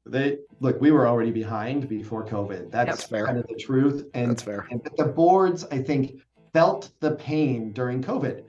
we were already behind before COVID. That's That's fair. kind of the truth. That's fair. And the boards, I think, felt the pain during COVID.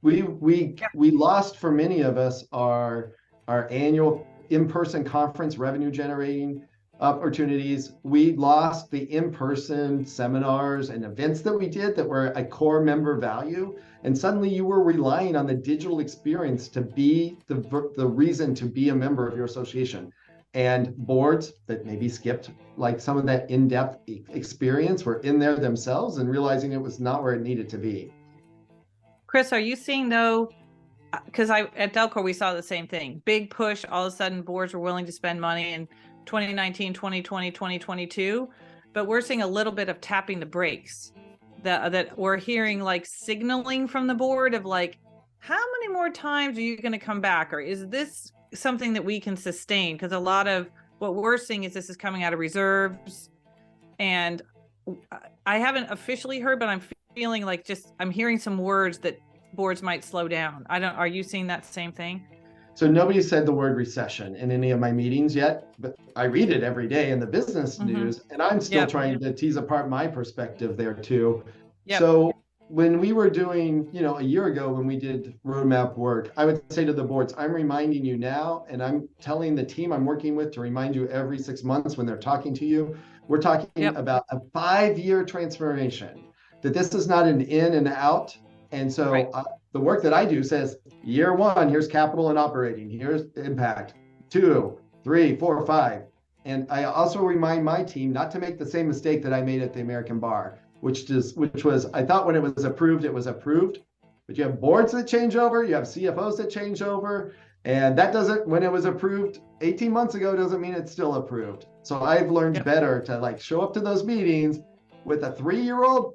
We lost, for many of us, our annual in-person conference revenue generating opportunities. We lost the in-person seminars and events that we did that were a core member value. And suddenly you were relying on the digital experience to be the reason to be a member of your association. And boards that maybe skipped like some of that in-depth experience were in there themselves and realizing it was not where it needed to be. Chris, are you seeing though, because at Delcor, we saw the same thing. Big push, all of a sudden boards were willing to spend money in 2019, 2020, 2022, but we're seeing a little bit of tapping the brakes that we're hearing, like signaling from the board of like, how many more times are you going to come back? Or is this something that we can sustain? Because a lot of what we're seeing is this is coming out of reserves. And I haven't officially heard, but I'm feeling like I'm hearing some words that boards might slow down. Are you seeing that same thing? So nobody said the word recession in any of my meetings yet, but I read it every day in the business news, and I'm still trying to tease apart my perspective there too. So when we were doing, a year ago when we did roadmap work, I would say to the boards, I'm reminding you now, and I'm telling the team I'm working with to remind you every 6 months when they're talking to you. We're talking about a 5-year transformation, that this is not an in and out. And so the work that I do says, year 1, here's capital and operating, here's impact, 2, 3, 4, 5. And I also remind my team not to make the same mistake that I made at the American Bar, which was, I thought when it was approved, it was approved. But you have boards that change over, you have CFOs that change over, and that doesn't, when it was approved 18 months ago, doesn't mean it's still approved. So I've learned better to show up to those meetings with a 3-year-old,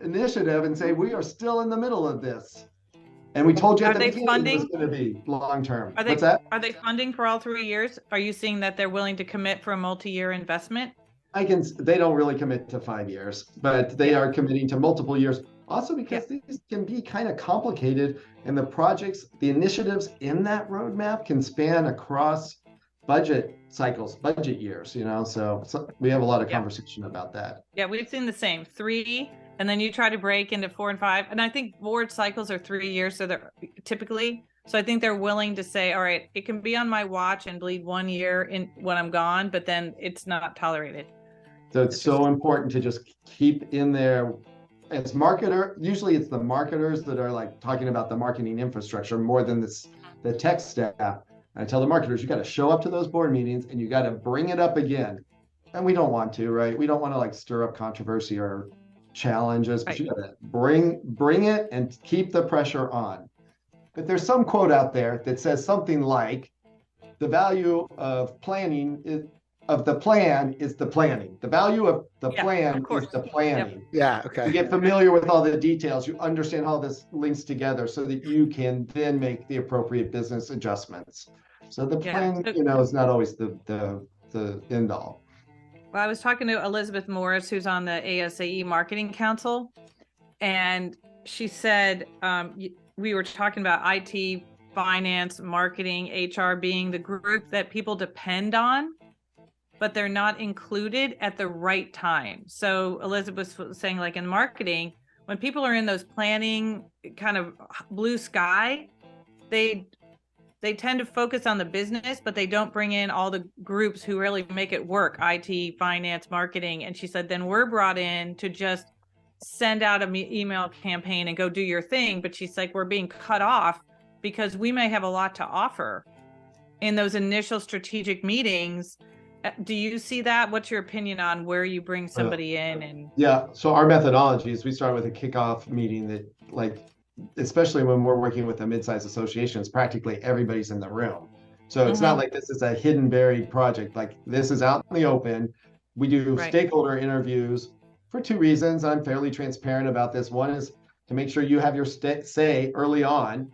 initiative and say, we are still in the middle of this. And we told you at the beginning it was going to be long-term. What's that? Are they funding for all 3 years? Are you seeing that they're willing to commit for a multi-year investment? They don't really commit to 5 years, but they are committing to multiple years. Also because these can be kind of complicated, and the projects, the initiatives in that roadmap can span across budget cycles, budget years, so we have a lot of conversation about that. Yeah, we've seen the same 3, and then you try to break into 4 and 5. And I think board cycles are 3 years. So they're typically, so I think they're willing to say, all right, it can be on my watch and bleed 1 year in when I'm gone, but then it's not tolerated. So it's so important to just keep in there as marketer. Usually it's the marketers that are talking about the marketing infrastructure more than the tech staff. I tell the marketers, you got to show up to those board meetings and you got to bring it up again. And we don't want to, right? We don't want to stir up controversy or challenges, but you got to bring it and keep the pressure on. But there's some quote out there that says something like, the value of planning of the plan is the planning. The value of the plan is the planning. Yeah, okay. You get familiar with all the details, you understand how this links together so that you can then make the appropriate business adjustments. So the plan, is not always the end all. Well, I was talking to Elizabeth Morris, who's on the ASAE Marketing Council, and she said, we were talking about IT, finance, marketing, HR being the group that people depend on, but they're not included at the right time. So Elizabeth was saying, in marketing, when people are in those planning kind of blue sky, they tend to focus on the business, but they don't bring in all the groups who really make it work, IT, finance, marketing. And she said, then we're brought in to just send out an email campaign and go do your thing. But she's like, we're being cut off because we may have a lot to offer in those initial strategic meetings. Do you see that? What's your opinion on where you bring somebody in? And so our methodology is we start with a kickoff meeting that especially when we're working with a mid-sized associations, practically everybody's in the room. So it's not like this is a hidden, buried project. This is out in the open. We do stakeholder interviews for 2 reasons. I'm fairly transparent about this. One is to make sure you have your say early on,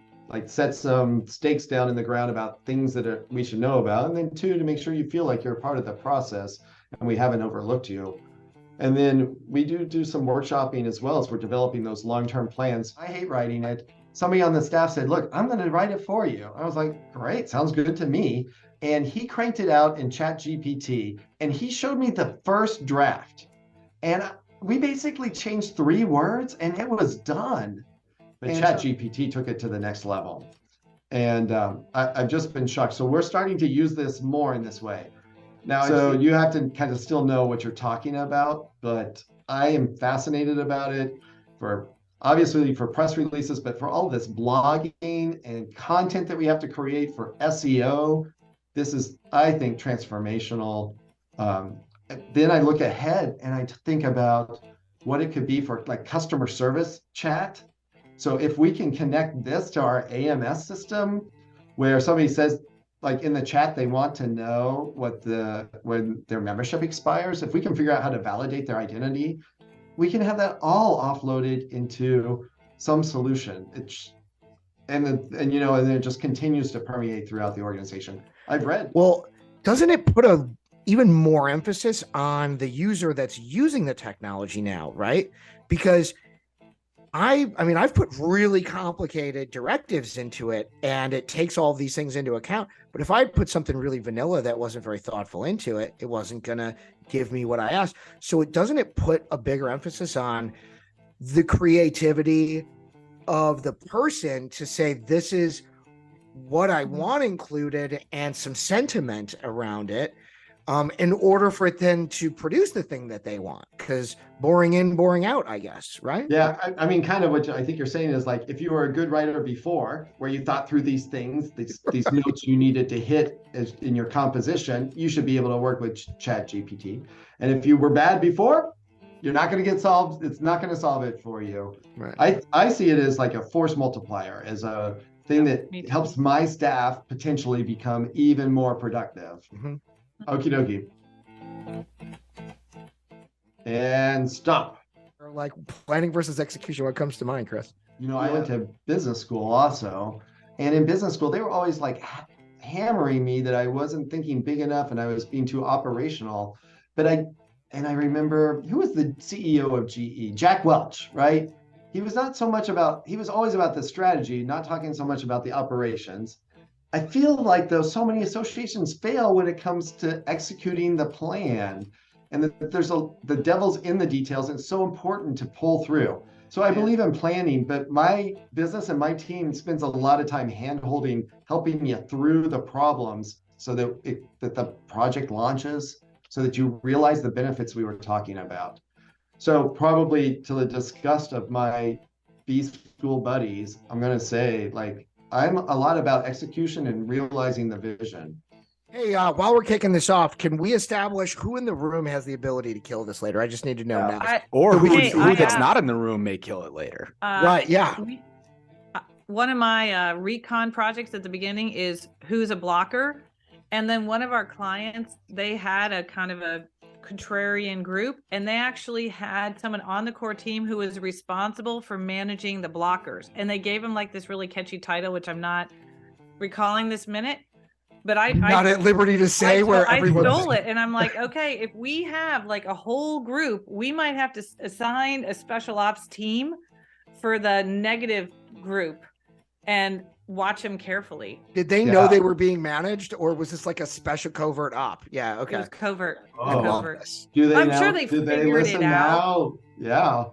set some stakes down in the ground about things that we should know about. And then 2, to make sure you feel like you're a part of the process and we haven't overlooked you. And then we do some workshopping as well as we're developing those long-term plans. I hate writing it. somebody on the staff said, look, I'm going to write it for you. I was like, great, sounds good to me. And he cranked it out in ChatGPT, and he showed me the first draft. And we basically changed 3 words and it was done. But ChatGPT took it to the next level. And I've just been shocked. So we're starting to use this more in this way. Now, so you have to kind of still know what you're talking about, but I am fascinated about it obviously for press releases, but for all this blogging and content that we have to create for SEO. This is, I think, transformational. Then I look ahead and I think about what it could be for like customer service chat. So if we can connect this to our AMS system, where somebody says, like in the chat, they want to know when their membership expires. If we can figure out how to validate their identity, we can have that all offloaded into some solution. And then it just continues to permeate throughout the organization. I've read. Well, doesn't it put even more emphasis on the user that's using the technology now, right? Because I've put really complicated directives into it and it takes all these things into account. But if I put something really vanilla that wasn't very thoughtful into it, it wasn't going to give me what I asked. So doesn't it put a bigger emphasis on the creativity of the person to say, this is what I want included and some sentiment around it, in order for it then to produce the thing that they want? Because boring in, boring out, I guess, right? Yeah, I mean, kind of what I think you're saying is like, if you were a good writer before, where you thought through these things, these notes you needed to hit in your composition, you should be able to work with ChatGPT. And if you were bad before, you're not going to get solved. It's not going to solve it for you. Right. I see it as like a force multiplier, as a thing that helps my staff potentially become even more productive. Mm-hmm. Okie dokie. And stop. Or like planning versus execution. What comes to mind, Chris? I went to business school also. And in business school, they were always like hammering me that I wasn't thinking big enough and I was being too operational. But I remember, who was the CEO of GE? Jack Welch, right? He was always about the strategy, not talking so much about the operations. I feel like though so many associations fail when it comes to executing the plan, and that the devil's in the details, and it's so important to pull through. So I believe in planning, but my business and my team spends a lot of time hand-holding, helping you through the problems so that the project launches, so that you realize the benefits we were talking about. So probably to the disgust of my B school buddies, I'm going to say, like, I'm a lot about execution and realizing the vision. Hey, while we're kicking this off, can we establish who in the room has the ability to kill this later? I just need to know now. Who that's not in the room may kill it later. Right, yeah. One of my recon projects at the beginning is who's a blocker. And then one of our clients, they had a kind of a contrarian group, and they actually had someone on the core team who was responsible for managing the blockers. And they gave him like this really catchy title, which I'm not recalling this minute. But I'm not at liberty to say where everyone stole it. And I'm like, okay, if we have like a whole group, we might have to assign a special ops team for the negative group and watch them carefully. Did they know they were being managed, or was this like a special covert op? Yeah, okay. It was covert. Oh, covert. Do they I'm now, sure they figured it out. Yeah.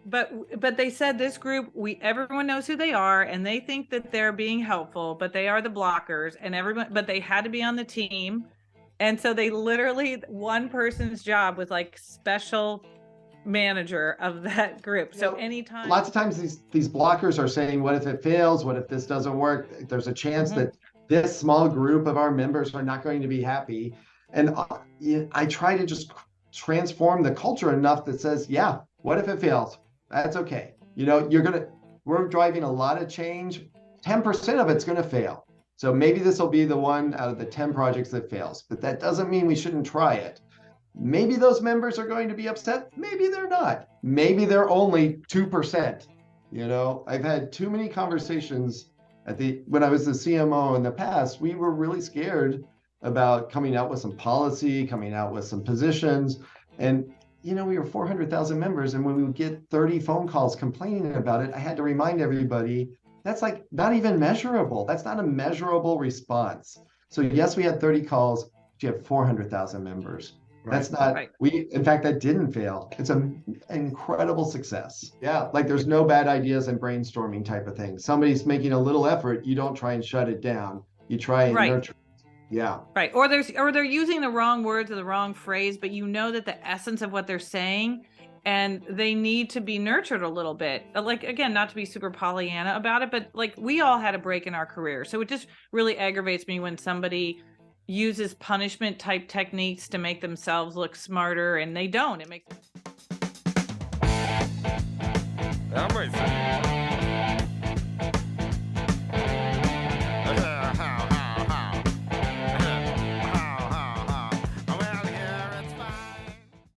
But they said this group, everyone knows who they are, and they think that they're being helpful, but they are the blockers, and everyone. But they had to be on the team, and so they literally, one person's job was like special manager of that group. So anytime, lots of times these blockers are saying, what if it fails? What if this doesn't work? There's a chance that this small group of our members are not going to be happy. And I try to just transform the culture enough that says, yeah, what if it fails? That's okay. We're driving a lot of change. 10% of it's going to fail. So maybe this will be the one out of the 10 projects that fails, but that doesn't mean we shouldn't try it. Maybe those members are going to be upset. Maybe they're not. Maybe they're only 2%. I've had too many conversations when I was the CMO in the past. We were really scared about coming out with some policy, coming out with some positions. And, we were 400,000 members. And when we would get 30 phone calls complaining about it, I had to remind everybody, That's like not even measurable. That's not a measurable response. So yes, we had 30 calls, but you have 400,000 members. That's not, in fact, that didn't fail. It's an incredible success. Yeah, like there's no bad ideas and brainstorming type of thing. Somebody's making a little effort, you don't try and shut it down. You try and nurture it. Yeah. Right. Or they're using the wrong words or the wrong phrase, but you know that the essence of what they're saying, and they need to be nurtured a little bit. Like, again, not to be super Pollyanna about it, but like we all had a break in our career. So it just really aggravates me when somebody uses punishment type techniques to make themselves look smarter, and they don't. It makes I'm ready for